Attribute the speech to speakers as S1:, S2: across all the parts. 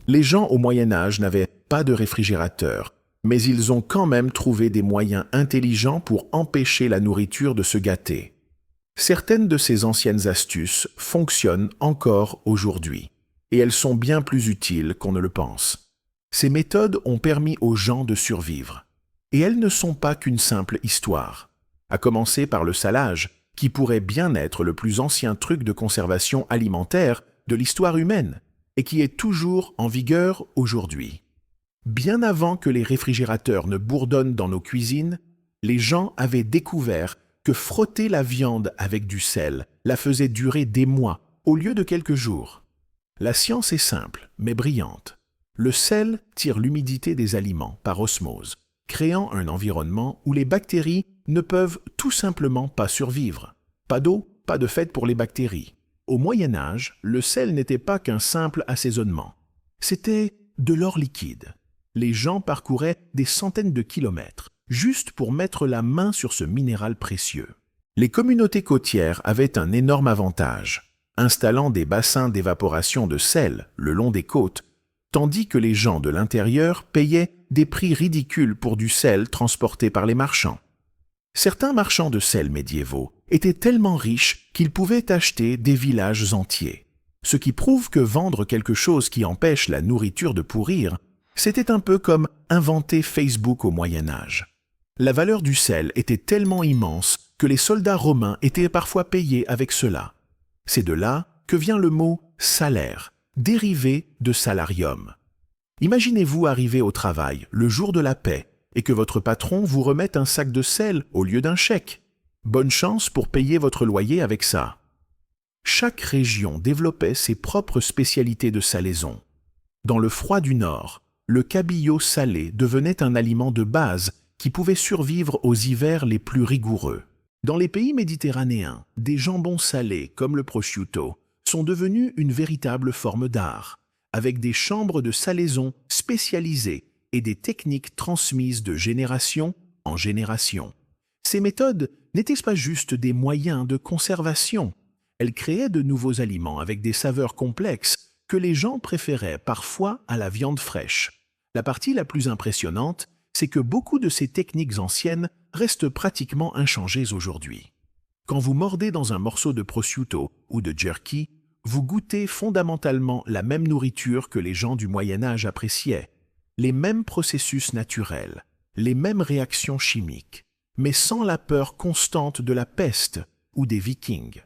S1: Les gens au Moyen Âge n'avaient pas de réfrigérateur, mais ils ont quand même trouvé des moyens intelligents pour empêcher la nourriture de se gâter. Certaines de ces anciennes astuces fonctionnent encore aujourd'hui, et elles sont bien plus utiles qu'on ne le pense. Ces méthodes ont permis aux gens de survivre, et elles ne sont pas qu'une simple histoire, à commencer par le salage, qui pourrait bien être le plus ancien truc de conservation alimentaire de l'histoire humaine, et qui est toujours en vigueur aujourd'hui. Bien avant que les réfrigérateurs ne bourdonnent dans nos cuisines, les gens avaient découvert que frotter la viande avec du sel la faisait durer des mois au lieu de quelques jours. La science est simple, mais brillante. Le sel tire l'humidité des aliments par osmose, créant un environnement où les bactéries ne peuvent tout simplement pas survivre. Pas d'eau, pas de fête pour les bactéries. Au Moyen Âge, le sel n'était pas qu'un simple assaisonnement. C'était de l'or liquide. Les gens parcouraient des centaines de kilomètres, juste pour mettre la main sur ce minéral précieux. Les communautés côtières avaient un énorme avantage, installant des bassins d'évaporation de sel le long des côtes, tandis que les gens de l'intérieur payaient des prix ridicules pour du sel transporté par les marchands. Certains marchands de sel médiévaux étaient tellement riches qu'ils pouvaient acheter des villages entiers, ce qui prouve que vendre quelque chose qui empêche la nourriture de pourrir, c'était un peu comme inventer Facebook au Moyen Âge. La valeur du sel était tellement immense que les soldats romains étaient parfois payés avec cela. C'est de là que vient le mot « salaire », dérivé de salarium. Imaginez-vous arriver au travail le jour de la paie et que votre patron vous remette un sac de sel au lieu d'un chèque. Bonne chance pour payer votre loyer avec ça. Chaque région développait ses propres spécialités de salaison. Dans le froid du Nord, le cabillaud salé devenait un aliment de base qui pouvait survivre aux hivers les plus rigoureux. Dans les pays méditerranéens, des jambons salés comme le prosciutto sont devenus une véritable forme d'art, avec des chambres de salaison spécialisées et des techniques transmises de génération en génération. Ces méthodes n'étaient pas juste des moyens de conservation, elles créaient de nouveaux aliments avec des saveurs complexes que les gens préféraient parfois à la viande fraîche. La partie la plus impressionnante, c'est que beaucoup de ces techniques anciennes restent pratiquement inchangées aujourd'hui. Quand vous mordez dans un morceau de prosciutto ou de jerky, vous goûtez fondamentalement la même nourriture que les gens du Moyen Âge appréciaient, les mêmes processus naturels, les mêmes réactions chimiques, mais sans la peur constante de la peste ou des Vikings.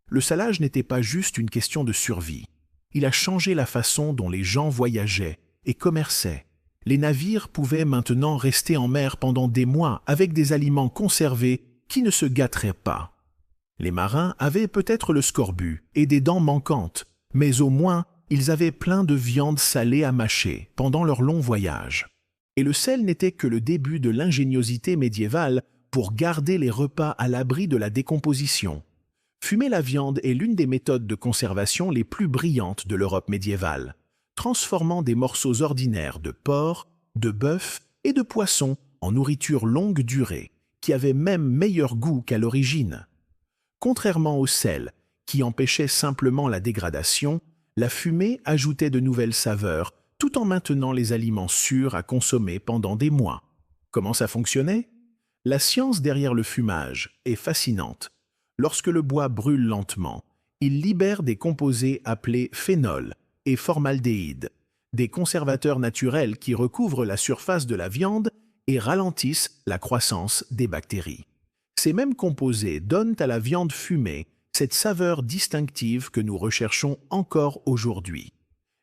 S1: Le salage n'était pas juste une question de survie. Il a changé la façon dont les gens voyageaient et commerçaient. Les navires pouvaient maintenant rester en mer pendant des mois avec des aliments conservés qui ne se gâteraient pas. Les marins avaient peut-être le scorbut et des dents manquantes, mais au moins ils avaient plein de viande salée à mâcher pendant leur long voyage. Et le sel n'était que le début de l'ingéniosité médiévale pour garder les repas à l'abri de la décomposition. Fumer la viande est l'une des méthodes de conservation les plus brillantes de l'Europe médiévale, transformant des morceaux ordinaires de porc, de bœuf et de poisson en nourriture longue durée, qui avait même meilleur goût qu'à l'origine. Contrairement au sel, qui empêchait simplement la dégradation, la fumée ajoutait de nouvelles saveurs tout en maintenant les aliments sûrs à consommer pendant des mois. Comment ça fonctionnait? La science derrière le fumage est fascinante. Lorsque le bois brûle lentement, il libère des composés appelés phénols et formaldéhyde, des conservateurs naturels qui recouvrent la surface de la viande et ralentissent la croissance des bactéries. Ces mêmes composés donnent à la viande fumée cette saveur distinctive que nous recherchons encore aujourd'hui.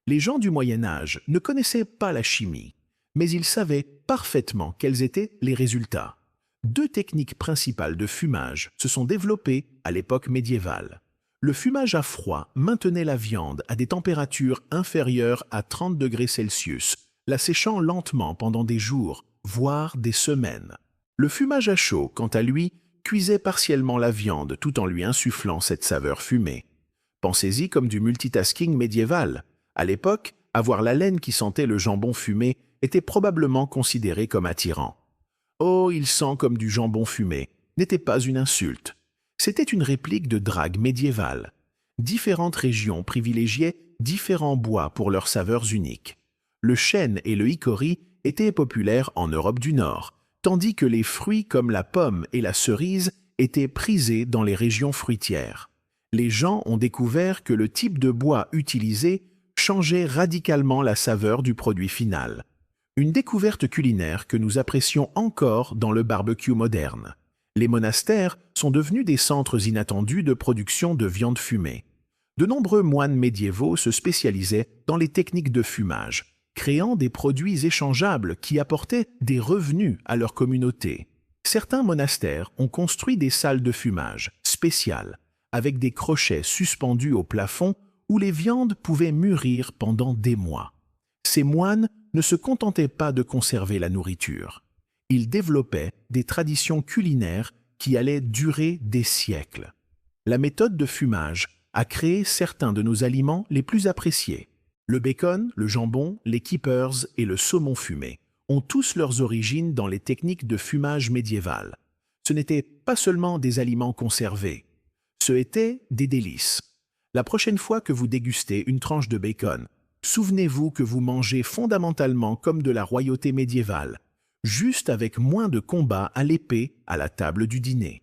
S1: Les gens du Moyen Âge ne connaissaient pas la chimie, mais ils savaient parfaitement quels étaient les résultats. Deux techniques principales de fumage se sont développées à l'époque médiévale. Le fumage à froid maintenait la viande à des températures inférieures à 30 degrés Celsius, la séchant lentement pendant des jours, voire des semaines. Le fumage à chaud, quant à lui, cuisait partiellement la viande tout en lui insufflant cette saveur fumée. Pensez-y comme du multitasking médiéval. À l'époque, avoir la laine qui sentait le jambon fumé était probablement considéré comme attirant. « Oh, il sent comme du jambon fumé » n'était pas une insulte. C'était une réplique de drague médiévale. Différentes régions privilégiaient différents bois pour leurs saveurs uniques. Le chêne et le hickory étaient populaires en Europe du Nord, tandis que les fruits comme la pomme et la cerise étaient prisés dans les régions fruitières. Les gens ont découvert que le type de bois utilisé changeait radicalement la saveur du produit final. Une découverte culinaire que nous apprécions encore dans le barbecue moderne. Les monastères sont devenus des centres inattendus de production de viande fumée. De nombreux moines médiévaux se spécialisaient dans les techniques de fumage, créant des produits échangeables qui apportaient des revenus à leur communauté. Certains monastères ont construit des salles de fumage spéciales, avec des crochets suspendus au plafond où les viandes pouvaient mûrir pendant des mois. Ces moines ne se contentaient pas de conserver la nourriture. Ils développaient des traditions culinaires qui allaient durer des siècles. La méthode de fumage a créé certains de nos aliments les plus appréciés. Le bacon, le jambon, les keepers et le saumon fumé ont tous leurs origines dans les techniques de fumage médiévales. Ce n'étaient pas seulement des aliments conservés, ce étaient des délices. La prochaine fois que vous dégustez une tranche de bacon, souvenez-vous que vous mangez fondamentalement comme de la royauté médiévale, juste avec moins de combats à l'épée à la table du dîner.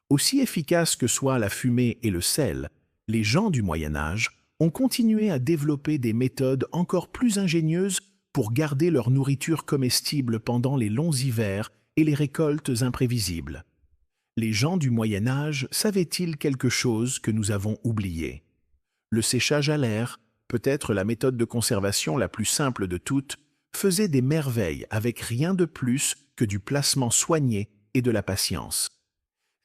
S1: Aussi efficaces que soient la fumée et le sel, les gens du Moyen Âge ont continué à développer des méthodes encore plus ingénieuses pour garder leur nourriture comestible pendant les longs hivers et les récoltes imprévisibles. Les gens du Moyen Âge savaient-ils quelque chose que nous avons oublié? Le séchage à l'air, peut-être la méthode de conservation la plus simple de toutes, faisait des merveilles avec rien de plus que du placement soigné et de la patience.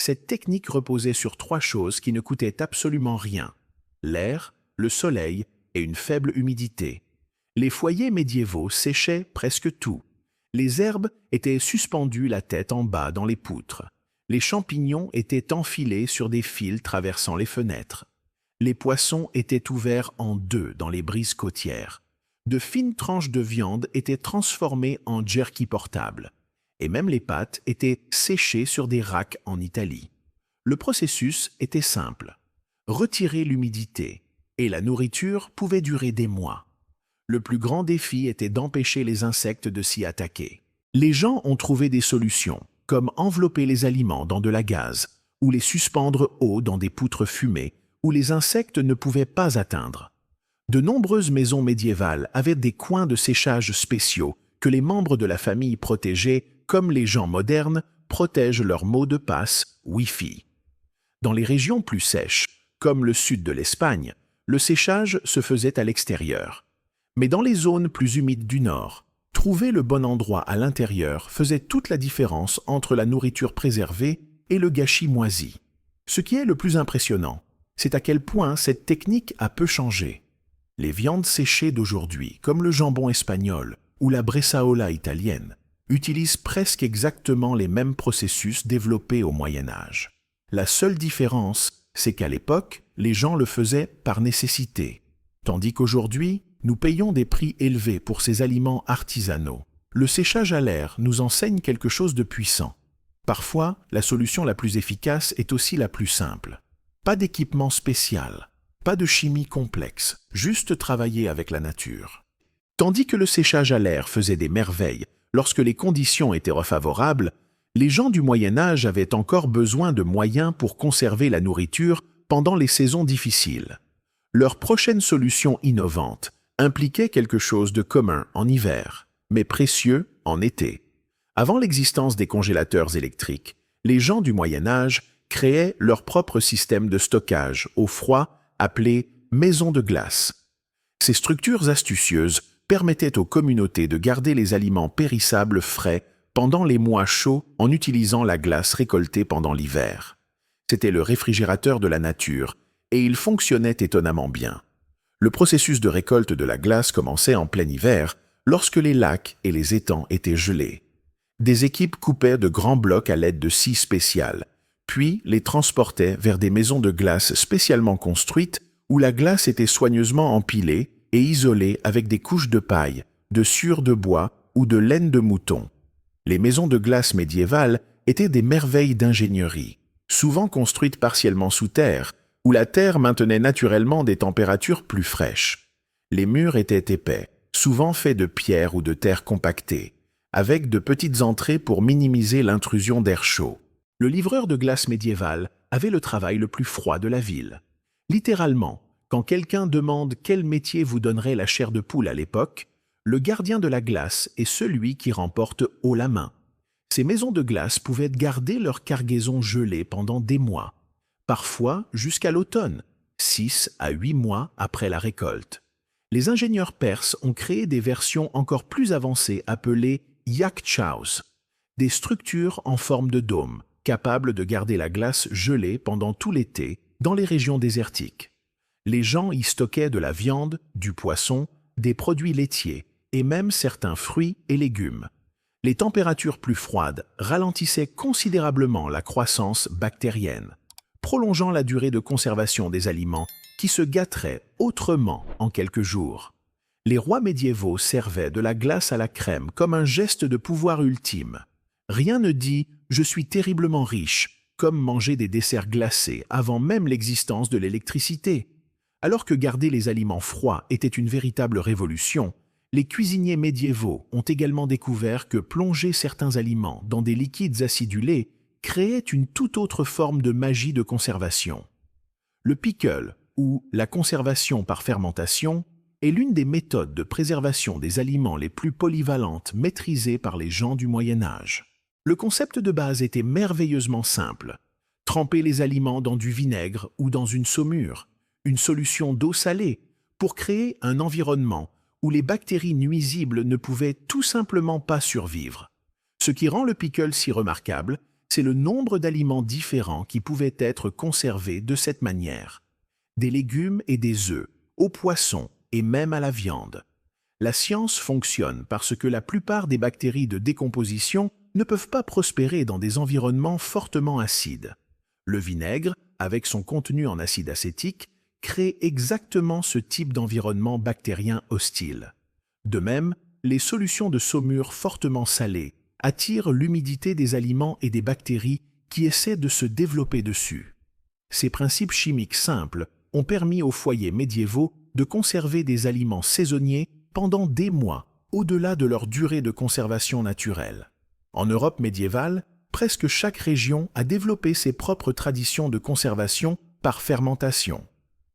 S1: Cette technique reposait sur 3 choses qui ne coûtaient absolument rien: l'air, le soleil et une faible humidité. Les foyers médiévaux séchaient presque tout. Les herbes étaient suspendues la tête en bas dans les poutres. Les champignons étaient enfilés sur des fils traversant les fenêtres. Les poissons étaient ouverts en 2 dans les brises côtières. De fines tranches de viande étaient transformées en jerky portable. Et même les pâtes étaient séchées sur des racks en Italie. Le processus était simple: retirer l'humidité, et la nourriture pouvait durer des mois. Le plus grand défi était d'empêcher les insectes de s'y attaquer. Les gens ont trouvé des solutions, comme envelopper les aliments dans de la gaze, ou les suspendre haut dans des poutres fumées, où les insectes ne pouvaient pas atteindre. De nombreuses maisons médiévales avaient des coins de séchage spéciaux que les membres de la famille protégeaient, comme les gens modernes protègent leurs mots de passe Wi-Fi. Dans les régions plus sèches, comme le sud de l'Espagne, le séchage se faisait à l'extérieur. Mais dans les zones plus humides du nord, trouver le bon endroit à l'intérieur faisait toute la différence entre la nourriture préservée et le gâchis moisi. Ce qui est le plus impressionnant, c'est à quel point cette technique a peu changé. Les viandes séchées d'aujourd'hui, comme le jambon espagnol ou la bresaola italienne, utilisent presque exactement les mêmes processus développés au Moyen Âge. La seule différence, c'est qu'à l'époque, les gens le faisaient par nécessité, tandis qu'aujourd'hui, nous payons des prix élevés pour ces aliments artisanaux. Le séchage à l'air nous enseigne quelque chose de puissant. Parfois, la solution la plus efficace est aussi la plus simple. Pas d'équipement spécial, pas de chimie complexe, juste travailler avec la nature. Tandis que le séchage à l'air faisait des merveilles lorsque les conditions étaient favorables, les gens du Moyen Âge avaient encore besoin de moyens pour conserver la nourriture pendant les saisons difficiles. Leur prochaine solution innovante impliquait quelque chose de commun en hiver, mais précieux en été. Avant l'existence des congélateurs électriques, les gens du Moyen Âge créaient leur propre système de stockage au froid appelé maison de glace. Ces structures astucieuses permettaient aux communautés de garder les aliments périssables frais pendant les mois chauds en utilisant la glace récoltée pendant l'hiver. C'était le réfrigérateur de la nature, et il fonctionnait étonnamment bien. Le processus de récolte de la glace commençait en plein hiver, lorsque les lacs et les étangs étaient gelés. Des équipes coupaient de grands blocs à l'aide de scies spéciales, puis les transportaient vers des maisons de glace spécialement construites où la glace était soigneusement empilée et isolée avec des couches de paille, de sciure de bois ou de laine de mouton. Les maisons de glace médiévales étaient des merveilles d'ingénierie, souvent construites partiellement sous terre, où la terre maintenait naturellement des températures plus fraîches. Les murs étaient épais, souvent fait de pierre ou de terre compactée, avec de petites entrées pour minimiser l'intrusion d'air chaud. Le livreur de glace médiéval avait le travail le plus froid de la ville. Littéralement, quand quelqu'un demande quel métier vous donnerait la chair de poule à l'époque, le gardien de la glace est celui qui remporte haut la main. Ces maisons de glace pouvaient garder leur cargaison gelée pendant des mois, parfois jusqu'à l'automne, 6 à 8 mois après la récolte. Les ingénieurs perses ont créé des versions encore plus avancées appelées yakchaus, des structures en forme de dôme, capables de garder la glace gelée pendant tout l'été dans les régions désertiques. Les gens y stockaient de la viande, du poisson, des produits laitiers et même certains fruits et légumes. Les températures plus froides ralentissaient considérablement la croissance bactérienne, prolongeant la durée de conservation des aliments qui se gâteraient autrement en quelques jours. Les rois médiévaux servaient de la glace à la crème comme un geste de pouvoir ultime. Rien ne dit « je suis terriblement riche », comme manger des desserts glacés avant même l'existence de l'électricité. Alors que garder les aliments froids était une véritable révolution, les cuisiniers médiévaux ont également découvert que plonger certains aliments dans des liquides acidulés créait une toute autre forme de magie de conservation. Le pickle, ou la conservation par fermentation, est l'une des méthodes de préservation des aliments les plus polyvalentes maîtrisées par les gens du Moyen Âge. Le concept de base était merveilleusement simple. Tremper les aliments dans du vinaigre ou dans une saumure, une solution d'eau salée, pour créer un environnement où les bactéries nuisibles ne pouvaient tout simplement pas survivre. Ce qui rend le pickle si remarquable, c'est le nombre d'aliments différents qui pouvaient être conservés de cette manière. Des légumes et des œufs, aux poissons et même à la viande. La science fonctionne parce que la plupart des bactéries de décomposition ne peuvent pas prospérer dans des environnements fortement acides. Le vinaigre, avec son contenu en acide acétique, crée exactement ce type d'environnement bactérien hostile. De même, les solutions de saumure fortement salées attirent l'humidité des aliments et des bactéries qui essaient de se développer dessus. Ces principes chimiques simples ont permis aux foyers médiévaux de conserver des aliments saisonniers pendant des mois, au-delà de leur durée de conservation naturelle. En Europe médiévale, presque chaque région a développé ses propres traditions de conservation par fermentation.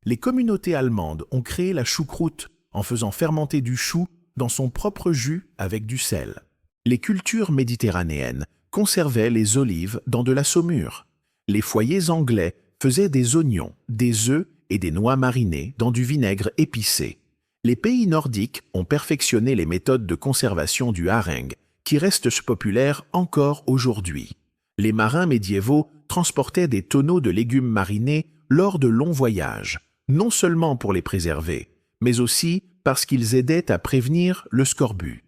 S1: Les communautés allemandes ont créé la choucroute en faisant fermenter du chou dans son propre jus avec du sel. Les cultures méditerranéennes conservaient les olives dans de la saumure. Les foyers anglais faisaient des oignons, des œufs et des noix marinées dans du vinaigre épicé. Les pays nordiques ont perfectionné les méthodes de conservation du harengue, qui restent populaires encore aujourd'hui. Les marins médiévaux transportaient des tonneaux de légumes marinés lors de longs voyages, non seulement pour les préserver, mais aussi parce qu'ils aidaient à prévenir le scorbut.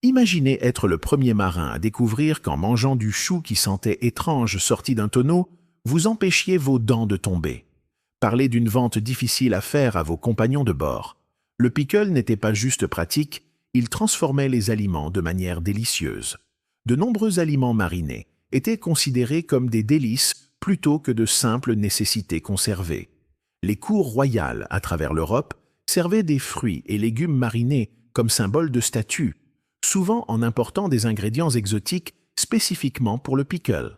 S1: Imaginez être le premier marin à découvrir qu'en mangeant du chou qui sentait étrange sorti d'un tonneau, vous empêchiez vos dents de tomber. Parlez d'une vente difficile à faire à vos compagnons de bord. Le pickle n'était pas juste pratique, il transformait les aliments de manière délicieuse. De nombreux aliments marinés étaient considérés comme des délices plutôt que de simples nécessités conservées. Les cours royales à travers l'Europe servaient des fruits et légumes marinés comme symbole de statut, souvent en important des ingrédients exotiques spécifiquement pour le pickle.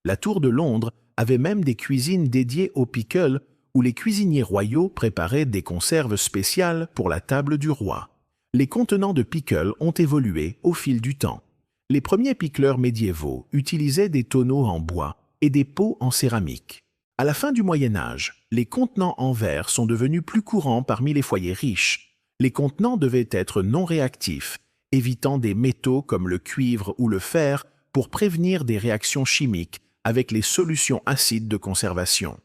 S1: La Tour de Londres avait même des cuisines dédiées au pickle où les cuisiniers royaux préparaient des conserves spéciales pour la table du roi. Les contenants de pickle ont évolué au fil du temps. Les premiers pickleurs médiévaux utilisaient des tonneaux en bois et des pots en céramique. À la fin du Moyen Âge, les contenants en verre sont devenus plus courants parmi les foyers riches. Les contenants devaient être non réactifs, évitant des métaux comme le cuivre ou le fer pour prévenir des réactions chimiques avec les solutions acides de conservation.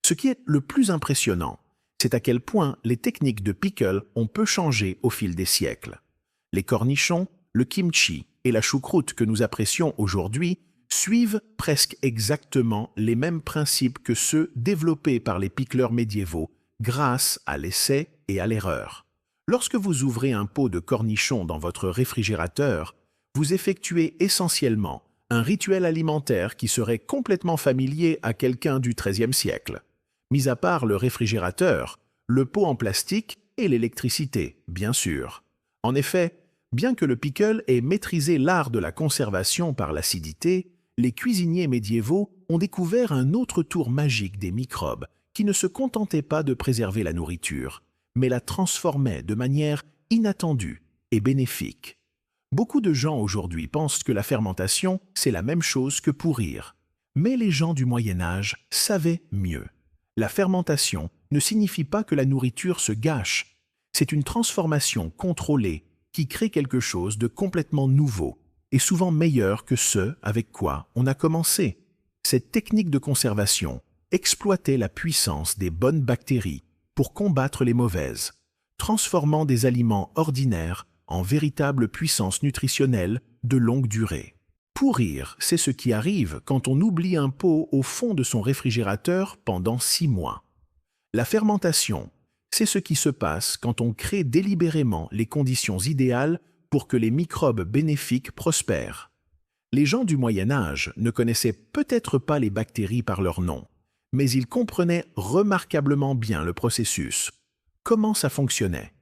S1: Ce qui est le plus impressionnant, c'est à quel point les techniques de pickle ont peu changé au fil des siècles. Les cornichons, le kimchi et la choucroute que nous apprécions aujourd'hui suivent presque exactement les mêmes principes que ceux développés par les pickleurs médiévaux grâce à l'essai et à l'erreur. Lorsque vous ouvrez un pot de cornichons dans votre réfrigérateur, vous effectuez essentiellement un rituel alimentaire qui serait complètement familier à quelqu'un du XIIIe siècle. Mis à part le réfrigérateur, le pot en plastique et l'électricité, bien sûr. En effet, bien que le pickle ait maîtrisé l'art de la conservation par l'acidité, les cuisiniers médiévaux ont découvert un autre tour magique des microbes qui ne se contentaient pas de préserver la nourriture, mais la transformaient de manière inattendue et bénéfique. Beaucoup de gens aujourd'hui pensent que la fermentation, c'est la même chose que pourrir. Mais les gens du Moyen Âge savaient mieux. La fermentation ne signifie pas que la nourriture se gâche. C'est une transformation contrôlée qui crée quelque chose de complètement nouveau et souvent meilleur que ce avec quoi on a commencé. Cette technique de conservation exploitait la puissance des bonnes bactéries pour combattre les mauvaises, transformant des aliments ordinaires en véritable puissance nutritionnelle de longue durée. Pourrir, c'est ce qui arrive quand on oublie un pot au fond de son réfrigérateur pendant 6 mois. La fermentation, c'est ce qui se passe quand on crée délibérément les conditions idéales pour que les microbes bénéfiques prospèrent. Les gens du Moyen Âge ne connaissaient peut-être pas les bactéries par leur nom, mais ils comprenaient remarquablement bien le processus. Comment ça fonctionnait?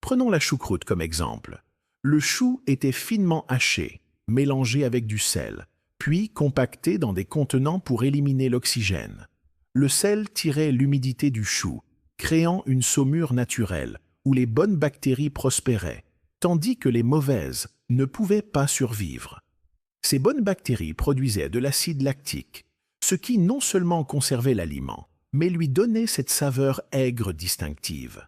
S1: Prenons la choucroute comme exemple. Le chou était finement haché, mélangé avec du sel, puis compacté dans des contenants pour éliminer l'oxygène. Le sel tirait l'humidité du chou, créant une saumure naturelle où les bonnes bactéries prospéraient, tandis que les mauvaises ne pouvaient pas survivre. Ces bonnes bactéries produisaient de l'acide lactique, ce qui non seulement conservait l'aliment, mais lui donnait cette saveur aigre distinctive.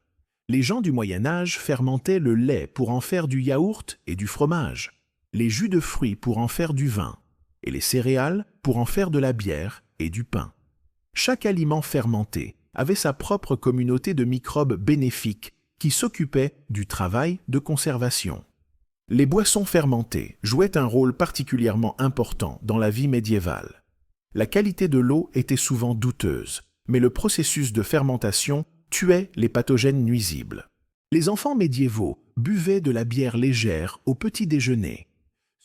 S1: Les gens du Moyen Âge fermentaient le lait pour en faire du yaourt et du fromage, les jus de fruits pour en faire du vin, et les céréales pour en faire de la bière et du pain. Chaque aliment fermenté avait sa propre communauté de microbes bénéfiques qui s'occupaient du travail de conservation. Les boissons fermentées jouaient un rôle particulièrement important dans la vie médiévale. La qualité de l'eau était souvent douteuse, mais le processus de fermentation tuait les pathogènes nuisibles. Les enfants médiévaux buvaient de la bière légère au petit déjeuner,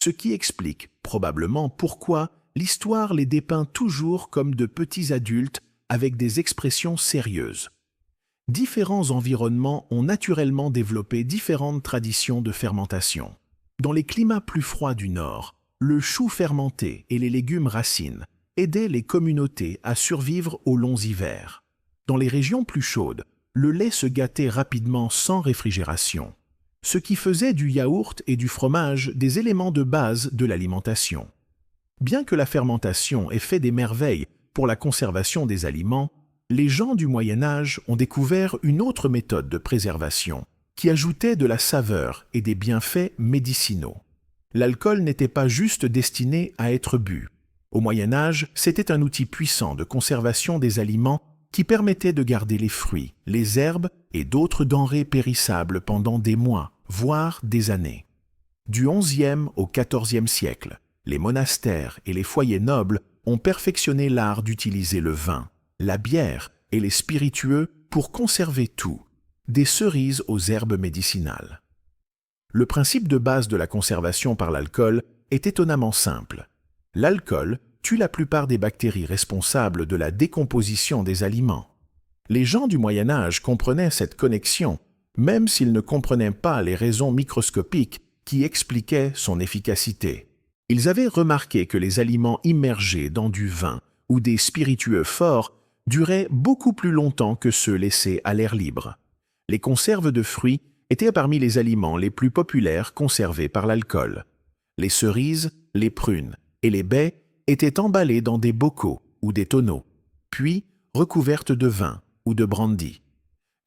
S1: ce qui explique probablement pourquoi l'histoire les dépeint toujours comme de petits adultes avec des expressions sérieuses. Différents environnements ont naturellement développé différentes traditions de fermentation. Dans les climats plus froids du Nord, le chou fermenté et les légumes racines aidaient les communautés à survivre aux longs hivers. Dans les régions plus chaudes, le lait se gâtait rapidement sans réfrigération, ce qui faisait du yaourt et du fromage des éléments de base de l'alimentation. Bien que la fermentation ait fait des merveilles pour la conservation des aliments, les gens du Moyen Âge ont découvert une autre méthode de préservation qui ajoutait de la saveur et des bienfaits médicinaux. L'alcool n'était pas juste destiné à être bu. Au Moyen Âge, c'était un outil puissant de conservation des aliments qui permettait de garder les fruits, les herbes et d'autres denrées périssables pendant des mois, voire des années. Du XIe au XIVe siècle, les monastères et les foyers nobles ont perfectionné l'art d'utiliser le vin, la bière et les spiritueux pour conserver tout, des cerises aux herbes médicinales. Le principe de base de la conservation par l'alcool est étonnamment simple. L'alcool tue la plupart des bactéries responsables de la décomposition des aliments. Les gens du Moyen Âge comprenaient cette connexion, même s'ils ne comprenaient pas les raisons microscopiques qui expliquaient son efficacité. Ils avaient remarqué que les aliments immergés dans du vin ou des spiritueux forts duraient beaucoup plus longtemps que ceux laissés à l'air libre. Les conserves de fruits étaient parmi les aliments les plus populaires conservés par l'alcool. Les cerises, les prunes et les baies étaient emballées dans des bocaux ou des tonneaux, puis recouvertes de vin ou de brandy.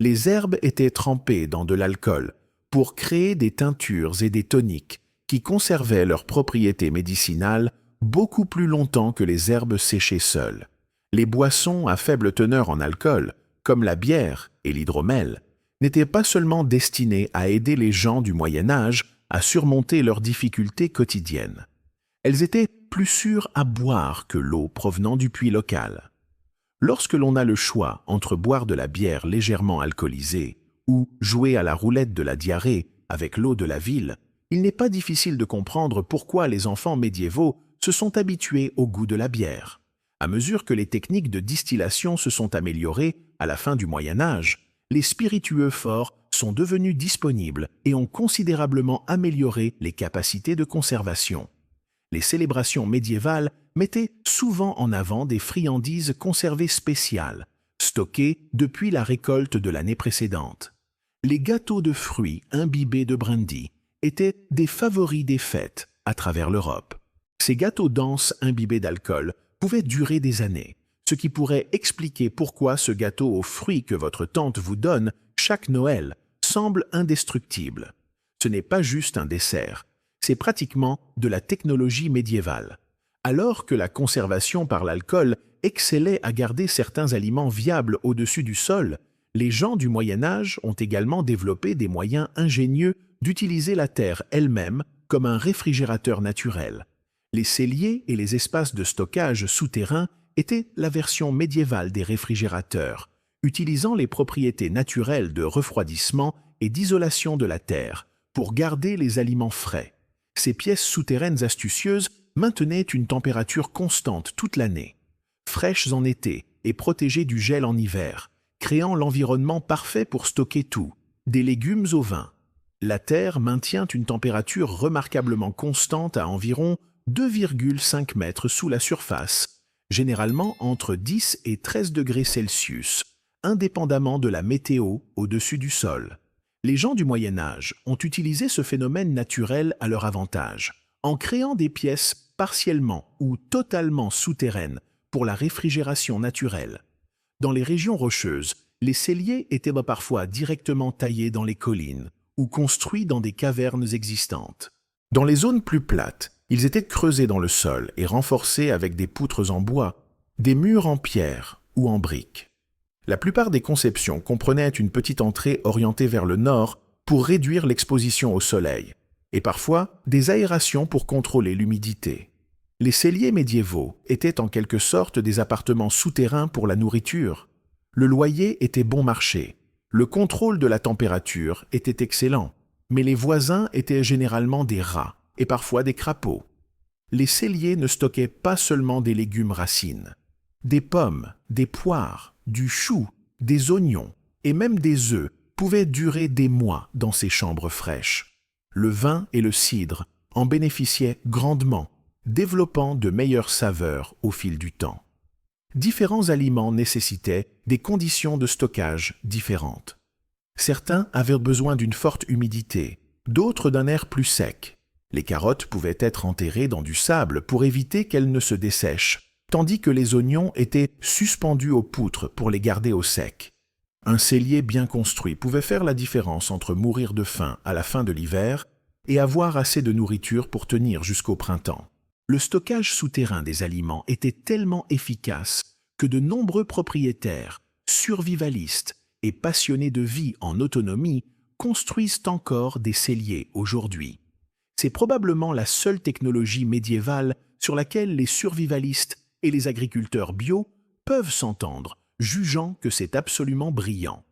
S1: Les herbes étaient trempées dans de l'alcool pour créer des teintures et des toniques qui conservaient leurs propriétés médicinales beaucoup plus longtemps que les herbes séchées seules. Les boissons à faible teneur en alcool, comme la bière et l'hydromel, n'étaient pas seulement destinées à aider les gens du Moyen Âge à surmonter leurs difficultés quotidiennes. Elles étaient plus sûres à boire que l'eau provenant du puits local. Lorsque l'on a le choix entre boire de la bière légèrement alcoolisée ou jouer à la roulette de la diarrhée avec l'eau de la ville, il n'est pas difficile de comprendre pourquoi les enfants médiévaux se sont habitués au goût de la bière. À mesure que les techniques de distillation se sont améliorées à la fin du Moyen Âge, les spiritueux forts sont devenus disponibles et ont considérablement amélioré les capacités de conservation. Les célébrations médiévales mettaient souvent en avant des friandises conservées spéciales, stockées depuis la récolte de l'année précédente. Les gâteaux de fruits imbibés de brandy étaient des favoris des fêtes à travers l'Europe. Ces gâteaux denses imbibés d'alcool pouvaient durer des années, ce qui pourrait expliquer pourquoi ce gâteau aux fruits que votre tante vous donne chaque Noël semble indestructible. Ce n'est pas juste un dessert, c'est pratiquement de la technologie médiévale. Alors que la conservation par l'alcool excellait à garder certains aliments viables au-dessus du sol, les gens du Moyen Âge ont également développé des moyens ingénieux d'utiliser la terre elle-même comme un réfrigérateur naturel. Les celliers et les espaces de stockage souterrains étaient la version médiévale des réfrigérateurs, utilisant les propriétés naturelles de refroidissement et d'isolation de la terre pour garder les aliments frais. Ces pièces souterraines astucieuses maintenaient une température constante toute l'année, fraîches en été et protégées du gel en hiver, créant l'environnement parfait pour stocker tout, des légumes au vin. La terre maintient une température remarquablement constante à environ 2,5 mètres sous la surface, généralement entre 10 et 13 degrés Celsius, indépendamment de la météo au-dessus du sol. Les gens du Moyen Âge ont utilisé ce phénomène naturel à leur avantage, en créant des pièces partiellement ou totalement souterraines pour la réfrigération naturelle. Dans les régions rocheuses, les celliers étaient parfois directement taillés dans les collines ou construits dans des cavernes existantes. Dans les zones plus plates, ils étaient creusés dans le sol et renforcés avec des poutres en bois, des murs en pierre ou en briques. La plupart des conceptions comprenaient une petite entrée orientée vers le nord pour réduire l'exposition au soleil, et parfois des aérations pour contrôler l'humidité. Les celliers médiévaux étaient en quelque sorte des appartements souterrains pour la nourriture. Le loyer était bon marché, le contrôle de la température était excellent, mais les voisins étaient généralement des rats et parfois des crapauds. Les celliers ne stockaient pas seulement des légumes racines. Des pommes, des poires, du chou, des oignons et même des œufs pouvaient durer des mois dans ces chambres fraîches. Le vin et le cidre en bénéficiaient grandement, développant de meilleures saveurs au fil du temps. Différents aliments nécessitaient des conditions de stockage différentes. Certains avaient besoin d'une forte humidité, d'autres d'un air plus sec. Les carottes pouvaient être enterrées dans du sable pour éviter qu'elles ne se dessèchent, tandis que les oignons étaient suspendus aux poutres pour les garder au sec. Un cellier bien construit pouvait faire la différence entre mourir de faim à la fin de l'hiver et avoir assez de nourriture pour tenir jusqu'au printemps. Le stockage souterrain des aliments était tellement efficace que de nombreux propriétaires, survivalistes et passionnés de vie en autonomie construisent encore des celliers aujourd'hui. C'est probablement la seule technologie médiévale sur laquelle les survivalistes et les agriculteurs bio peuvent s'entendre, jugeant que c'est absolument brillant.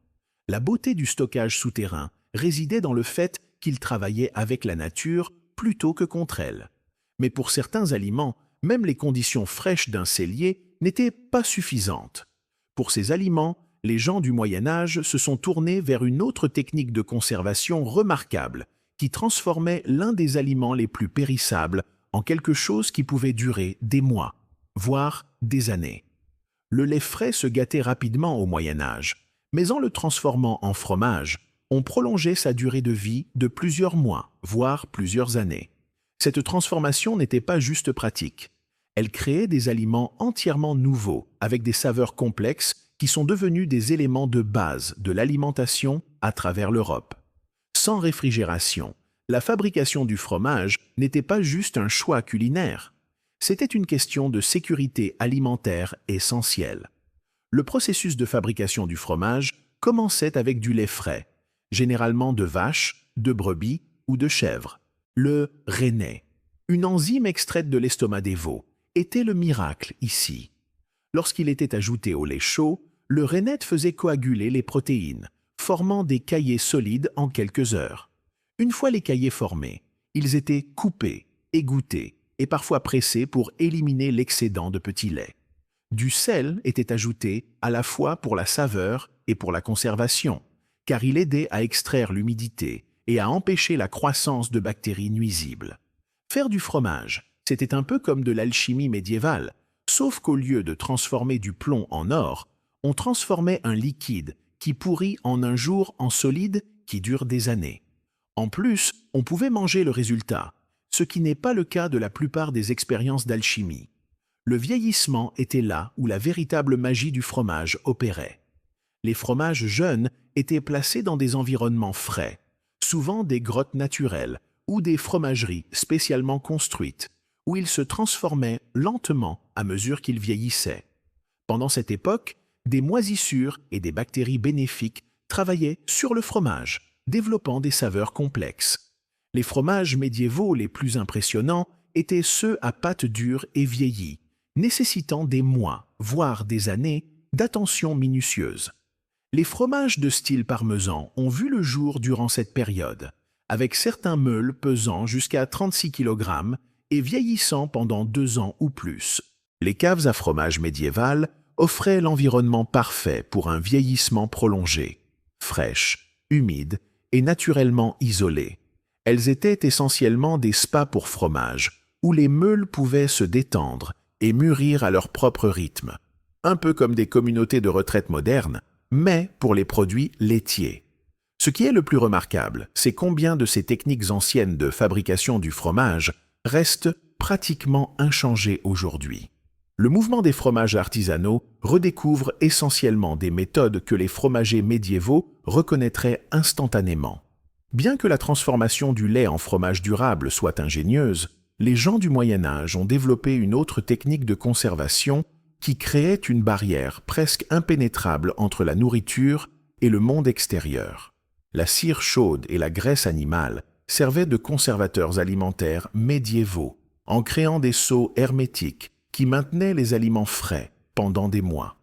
S1: La beauté du stockage souterrain résidait dans le fait qu'ils travaillaient avec la nature plutôt que contre elle. Mais pour certains aliments, même les conditions fraîches d'un cellier n'étaient pas suffisantes. Pour ces aliments, les gens du Moyen Âge se sont tournés vers une autre technique de conservation remarquable qui transformait l'un des aliments les plus périssables en quelque chose qui pouvait durer des mois, voire des années. Le lait frais se gâtait rapidement au Moyen Âge, mais en le transformant en fromage, on prolongeait sa durée de vie de plusieurs mois, voire plusieurs années. Cette transformation n'était pas juste pratique. Elle créait des aliments entièrement nouveaux, avec des saveurs complexes qui sont devenus des éléments de base de l'alimentation à travers l'Europe. Sans réfrigération, la fabrication du fromage n'était pas juste un choix culinaire. C'était une question de sécurité alimentaire essentielle. Le processus de fabrication du fromage commençait avec du lait frais, généralement de vache, de brebis ou de chèvre. Le rennet, une enzyme extraite de l'estomac des veaux, était le miracle ici. Lorsqu'il était ajouté au lait chaud, le rennet faisait coaguler les protéines, formant des caillés solides en quelques heures. Une fois les caillés formés, ils étaient coupés, égouttés et parfois pressés pour éliminer l'excédent de petit lait. Du sel était ajouté à la fois pour la saveur et pour la conservation, car il aidait à extraire l'humidité et à empêcher la croissance de bactéries nuisibles. Faire du fromage, c'était un peu comme de l'alchimie médiévale, sauf qu'au lieu de transformer du plomb en or, on transformait un liquide qui pourrit en un jour en solide qui dure des années. En plus, on pouvait manger le résultat, ce qui n'est pas le cas de la plupart des expériences d'alchimie. Le vieillissement était là où la véritable magie du fromage opérait. Les fromages jeunes étaient placés dans des environnements frais, souvent des grottes naturelles ou des fromageries spécialement construites, où ils se transformaient lentement à mesure qu'ils vieillissaient. Pendant cette époque, des moisissures et des bactéries bénéfiques travaillaient sur le fromage, développant des saveurs complexes. Les fromages médiévaux les plus impressionnants étaient ceux à pâte dure et vieillie, nécessitant des mois, voire des années, d'attention minutieuse. Les fromages de style parmesan ont vu le jour durant cette période, avec certains meules pesant jusqu'à 36 kg et vieillissant pendant 2 ans ou plus. Les caves à fromage médiévales offraient l'environnement parfait pour un vieillissement prolongé, fraîches, humides et naturellement isolées. Elles étaient essentiellement des spas pour fromage, où les meules pouvaient se détendre et mûrir à leur propre rythme, un peu comme des communautés de retraite modernes, mais pour les produits laitiers. Ce qui est le plus remarquable, c'est combien de ces techniques anciennes de fabrication du fromage restent pratiquement inchangées aujourd'hui. Le mouvement des fromages artisanaux redécouvre essentiellement des méthodes que les fromagers médiévaux reconnaîtraient instantanément. Bien que la transformation du lait en fromage durable soit ingénieuse, les gens du Moyen Âge ont développé une autre technique de conservation qui créait une barrière presque impénétrable entre la nourriture et le monde extérieur. La cire chaude et la graisse animale servaient de conservateurs alimentaires médiévaux, en créant des seaux hermétiques qui maintenaient les aliments frais pendant des mois.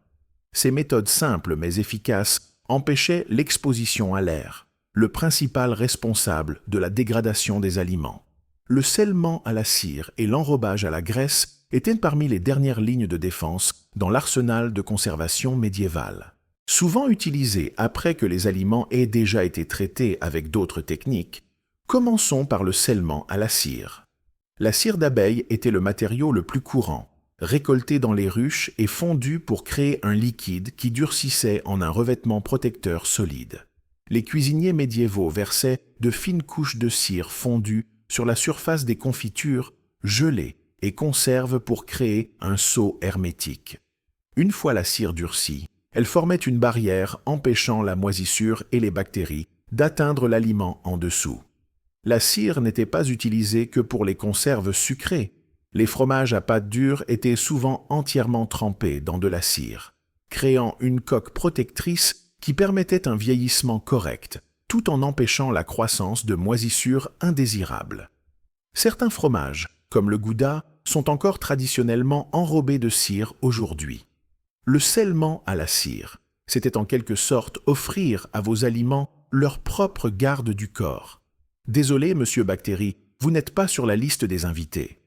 S1: Ces méthodes simples mais efficaces empêchaient l'exposition à l'air, le principal responsable de la dégradation des aliments. Le scellement à la cire et l'enrobage à la graisse étaient parmi les dernières lignes de défense dans l'arsenal de conservation médiévale. Souvent utilisés après que les aliments aient déjà été traités avec d'autres techniques, commençons par le scellement à la cire. La cire d'abeille était le matériau le plus courant, récolté dans les ruches et fondu pour créer un liquide qui durcissait en un revêtement protecteur solide. Les cuisiniers médiévaux versaient de fines couches de cire fondue sur la surface des confitures, gelées et conserves pour créer un seau hermétique. Une fois la cire durcie, elle formait une barrière empêchant la moisissure et les bactéries d'atteindre l'aliment en dessous. La cire n'était pas utilisée que pour les conserves sucrées. Les fromages à pâte dure étaient souvent entièrement trempés dans de la cire, créant une coque protectrice qui permettait un vieillissement correct, tout en empêchant la croissance de moisissures indésirables. Certains fromages, comme le gouda, sont encore traditionnellement enrobés de cire aujourd'hui. Le scellement à la cire, c'était en quelque sorte offrir à vos aliments leur propre garde du corps. Désolé, monsieur Bactérie, vous n'êtes pas sur la liste des invités.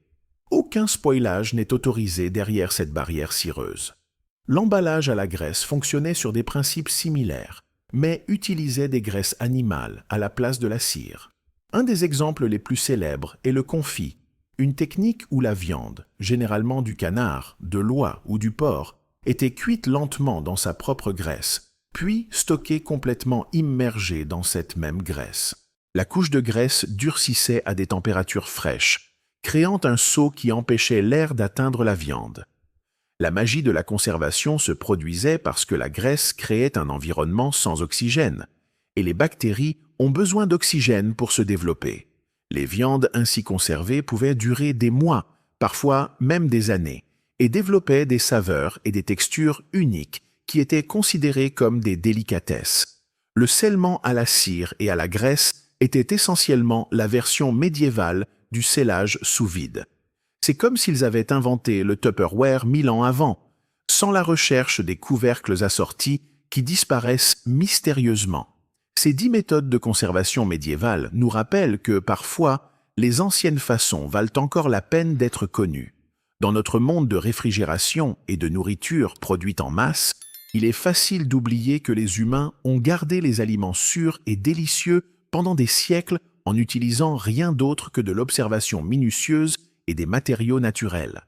S1: Aucun spoilage n'est autorisé derrière cette barrière cireuse. L'emballage à la graisse fonctionnait sur des principes similaires, mais utilisait des graisses animales à la place de la cire. Un des exemples les plus célèbres est le confit, une technique où la viande, généralement du canard, de l'oie ou du porc, était cuite lentement dans sa propre graisse, puis stockée complètement immergée dans cette même graisse. La couche de graisse durcissait à des températures fraîches, créant un seau qui empêchait l'air d'atteindre la viande. La magie de la conservation se produisait parce que la graisse créait un environnement sans oxygène, et les bactéries ont besoin d'oxygène pour se développer. Les viandes ainsi conservées pouvaient durer des mois, parfois même des années, et développaient des saveurs et des textures uniques qui étaient considérées comme des délicatesses. Le scellement à la cire et à la graisse était essentiellement la version médiévale du scellage sous vide. C'est comme s'ils avaient inventé le Tupperware 1000 ans avant, sans la recherche des couvercles assortis qui disparaissent mystérieusement. Ces 10 méthodes de conservation médiévale nous rappellent que, parfois, les anciennes façons valent encore la peine d'être connues. Dans notre monde de réfrigération et de nourriture produite en masse, il est facile d'oublier que les humains ont gardé les aliments sûrs et délicieux pendant des siècles en n'utilisant rien d'autre que de l'observation minutieuse et des matériaux naturels.